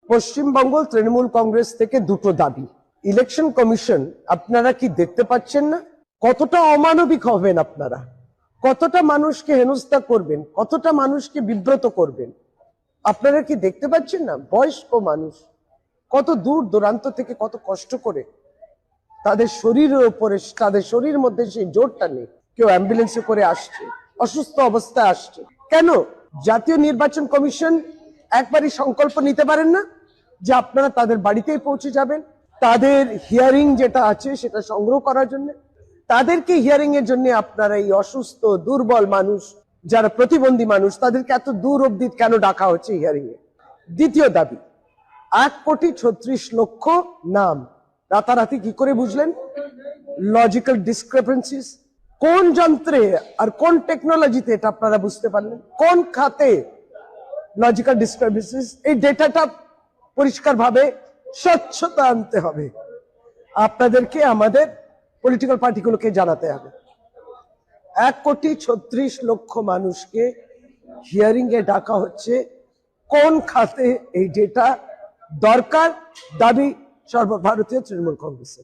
পশ্চিমবঙ্গ তৃণমূল কংগ্রেস থেকে দুটো দাবি। ইলেকশন কমিশন আপনারা কি দেখতে পাচ্ছেন না কতটা অমানবিক হবেন আপনারা, কতটা মানুষকে হেনস্থা করবেন, কতটা মানুষকে বিব্রত করবেন? আপনারা কি দেখতে পাচ্ছেন না? বয়স্ক মানুষ কত দূর দূরান্ত থেকে কত কষ্ট করে তাদের শরীরের উপরে, তাদের শরীরের মধ্যে সেই জোরটা নেই, কেউ অ্যাম্বুলেন্সে করে আসছে, অসুস্থ অবস্থায় আসছে। কেন জাতীয় নির্বাচন কমিশন একবারই সংকল্প নিতে পারেন না যে আপনারা তাদের বাড়িতেই পৌঁছে যাবেন, তাদের হিয়ারিং যেটা আছে সেটা সংগ্রহ করার জন্য? তাদেরকে হিয়ারিং এর জন্য আপনারা এই অসুস্থ দুর্বল মানুষ, যারা প্রতিবন্ধী মানুষ, তাদেরকে এত দূর অব্দি কেন ডাকা হচ্ছে হিয়ারিং এ? দ্বিতীয় দাবি, 1,36,00,000 নাম রাতারাতি কি করে বুঝলেন? লজিক্যাল ডিসক্রিপেন্সিস কোন যন্ত্রে আর কোন টেকনোলজিতে এটা আপনারা বুঝতে পারলেন? কোন খাতে লজিক্যাল ডিসক্রিপেন্সিস? এই ডেটাটা পরিষ্কার ভাবে স্বচ্ছতা আনতে হবে, আপনাদেরকে আমাদের পলিটিক্যাল পার্টিগুলোকে জানাতে হবে। 1,36,00,000 মানুষকে হিয়ারিং এ ডাকা হচ্ছে, কোন খাতে এই ডেটা দরকার? দাবি সর্বভারতীয় তৃণমূল কংগ্রেসের।